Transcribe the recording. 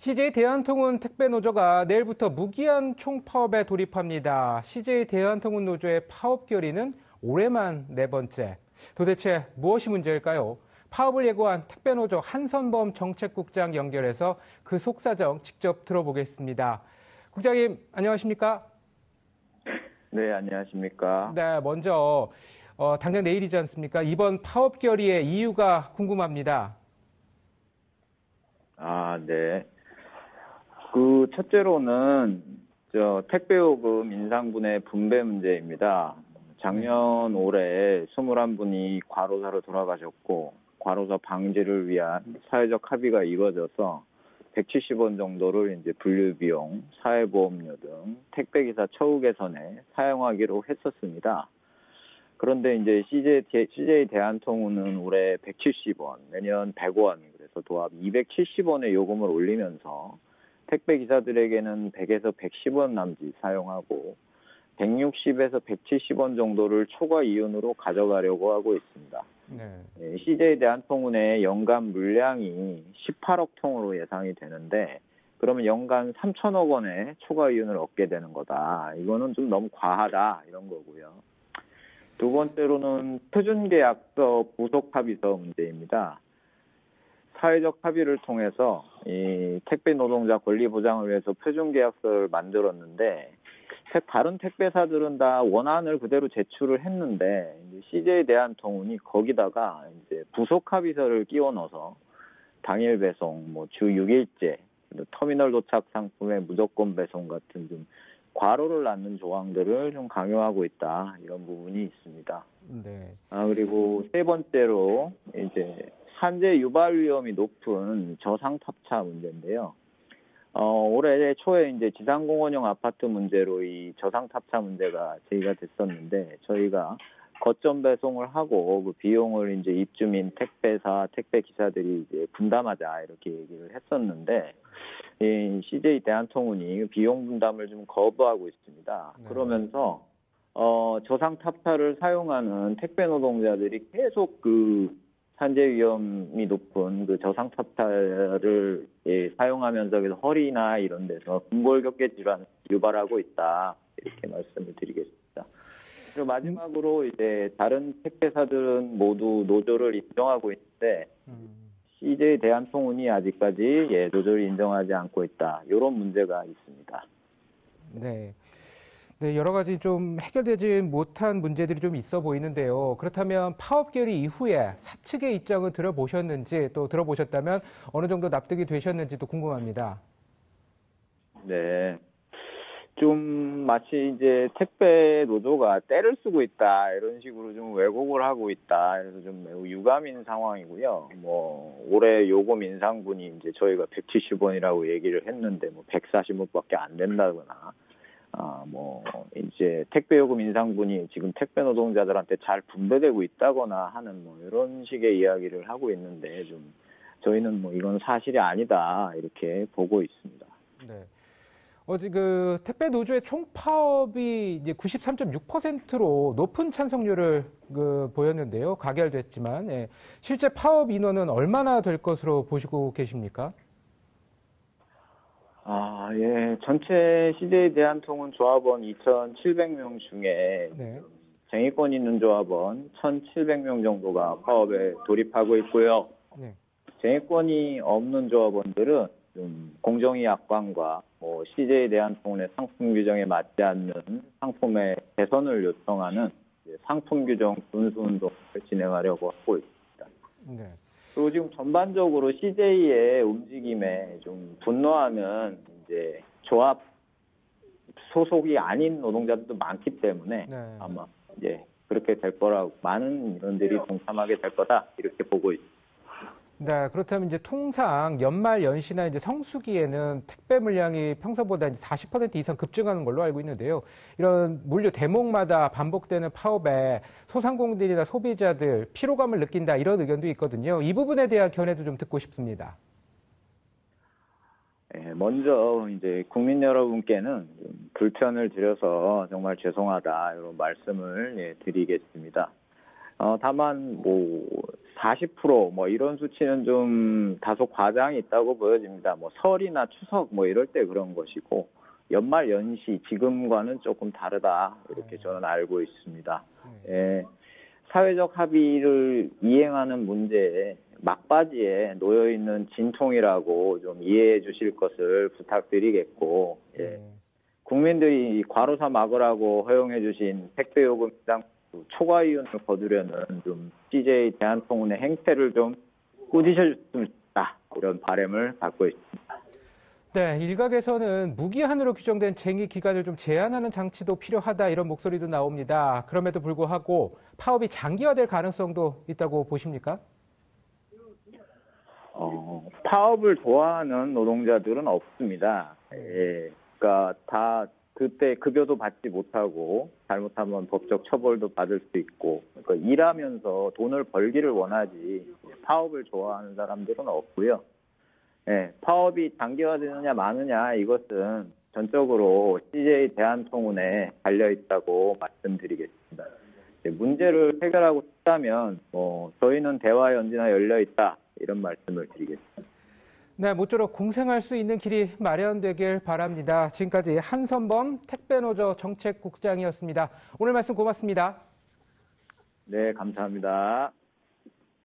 CJ 대한통운 택배노조가 내일부터 무기한 총파업에 돌입합니다. CJ 대한통운 노조의 파업 결의는 올해만 네 번째. 도대체 무엇이 문제일까요? 파업을 예고한 택배노조 한선범 정책국장 연결해서 그 속사정 직접 들어보겠습니다. 국장님, 안녕하십니까? 네, 안녕하십니까? 네, 먼저 당장 내일이지 않습니까? 이번 파업 결의의 이유가 궁금합니다. 네. 첫째로는 택배요금 인상분의 분배 문제입니다. 작년 올해 21분이 과로사로 돌아가셨고, 과로사 방지를 위한 사회적 합의가 이루어져서 170원 정도를 이제 분류비용, 사회보험료 등 택배기사 처우 개선에 사용하기로 했었습니다. 그런데 이제 CJ 대한통운은 올해 170원, 내년 100원, 그래서 도합 270원의 요금을 올리면서 택배 기사들에게는 100에서 110원 남짓 사용하고 160에서 170원 정도를 초과 이윤으로 가져가려고 하고 있습니다. 네. CJ 대한통운의 연간 물량이 18억 통으로 예상이 되는데 그러면 연간 3천억 원의 초과 이윤을 얻게 되는 거다. 이거는 좀 너무 과하다 이런 거고요. 두 번째로는 표준계약서 부속합의서 문제입니다. 사회적 합의를 통해서 이 택배 노동자 권리 보장을 위해서 표준계약서를 만들었는데 다른 택배사들은 다 원안을 그대로 제출을 했는데 CJ 대한통운이 거기다가 이제 부속합의서를 끼워 넣어서 당일 배송, 주 6일제, 터미널 도착 상품의 무조건 배송 같은 좀 과로를 낳는 조항들을 좀 강요하고 있다 이런 부분이 있습니다. 네. 그리고 세 번째로 이제 산재 유발 위험이 높은 저상 탑차 문제인데요. 올해 초에 이제 지상공원형 아파트 문제로 이 저상 탑차 문제가 제기가 됐었는데 저희가 거점 배송을 하고 그 비용을 이제 입주민 택배사, 택배 기사들이 이제 분담하자 이렇게 얘기를 했었는데 이 CJ 대한통운이 비용 분담을 좀 거부하고 있습니다. 네. 그러면서 저상 탑차를 사용하는 택배 노동자들이 계속 그 산재 위험이 높은 그 저상 탑차를 사용하면서 허리나 이런 데서 근골격계 질환 유발하고 있다 이렇게 말씀을 드리겠습니다. 그리고 마지막으로 이제 다른 택배사들은 모두 노조를 인정하고 있는데 CJ 대한통운이 아직까지 노조를 인정하지 않고 있다 이런 문제가 있습니다. 네. 네, 여러 가지 좀 해결되지 못한 문제들이 좀 있어 보이는데요. 그렇다면 파업 결의 이후에 사측의 입장을 들어보셨는지 또 들어보셨다면 어느 정도 납득이 되셨는지도 궁금합니다. 네. 좀 마치 이제 택배 노조가 때를 쓰고 있다 이런 식으로 좀 왜곡을 하고 있다. 그래서 좀 매우 유감인 상황이고요. 올해 요금 인상분이 이제 저희가 170원이라고 얘기를 했는데 140원밖에 안 된다거나 이제 택배요금 인상분이 지금 택배 노동자들한테 잘 분배되고 있다거나 하는 이런 식의 이야기를 하고 있는데 좀 저희는 이건 사실이 아니다 이렇게 보고 있습니다. 네. 어제 그 택배 노조의 총파업이 이제 93.6%로 높은 찬성률을 보였는데요. 가결됐지만 실제 파업 인원은 얼마나 될 것으로 보시고 계십니까? 예. 전체 CJ 대한통운 조합원 2,700명 중에 쟁의권 있는 조합원 1,700명 정도가 파업에 돌입하고 있고요. 네. 쟁의권이 없는 조합원들은 좀 공정위 약관과 CJ 대한통운의 상품 규정에 맞지 않는 상품의 개선을 요청하는 상품 규정 준수운동을 진행하려고 하고 있습니다. 네. 그리고 지금 전반적으로 CJ의 움직임에 좀 분노하는 이제 조합 소속이 아닌 노동자들도 많기 때문에 아마 이제 그렇게 될 거라고 많은 인원들이 동참하게 될 거다 이렇게 보고 있습니다. 네, 그렇다면 이제 통상 연말 연시나 이제 성수기에는 택배 물량이 평소보다 이제 40% 이상 급증하는 걸로 알고 있는데요. 이런 물류 대목마다 반복되는 파업에 소상공인들이나 소비자들 피로감을 느낀다 이런 의견도 있거든요. 이 부분에 대한 견해도 좀 듣고 싶습니다. 네, 먼저 이제 국민 여러분께는 좀 불편을 드려서 정말 죄송하다 이런 말씀을 드리겠습니다. 다만 40% 이런 수치는 좀 다소 과장이 있다고 보여집니다. 설이나 추석 이럴 때 그런 것이고 연말 연시 지금과는 조금 다르다 이렇게 저는 알고 있습니다. 예, 사회적 합의를 이행하는 문제에 막바지에 놓여 있는 진통이라고 좀 이해해 주실 것을 부탁드리겠고, 예. 국민들이 과로사 막으라고 허용해 주신 택배요금 인상 초과 이윤을 거두려는 좀 CJ 대한통운의 행태를 좀 꾸짖어 줬으면 좋겠다 이런 바람을 갖고 있습니다. 네, 일각에서는 무기한으로 규정된 쟁의 기간을 좀 제한하는 장치도 필요하다 이런 목소리도 나옵니다. 그럼에도 불구하고 파업이 장기화될 가능성도 있다고 보십니까? 파업을 좋아하는 노동자들은 없습니다. 예, 그러니까 다 그때 급여도 받지 못하고 잘못하면 법적 처벌도 받을 수 있고 그러니까 일하면서 돈을 벌기를 원하지 파업을 좋아하는 사람들은 없고요. 예, 파업이 장기화되느냐 마느냐 이것은 전적으로 CJ 대한통운에 달려 있다고 말씀드리겠습니다. 문제를 해결하고 싶다면 저희는 대화의 언제나 열려 있다 이런 말씀을 드리겠습니다. 네, 모쪼록 공생할 수 있는 길이 마련되길 바랍니다. 지금까지 한선범 택배노조 정책국장이었습니다. 오늘 말씀 고맙습니다. 네, 감사합니다.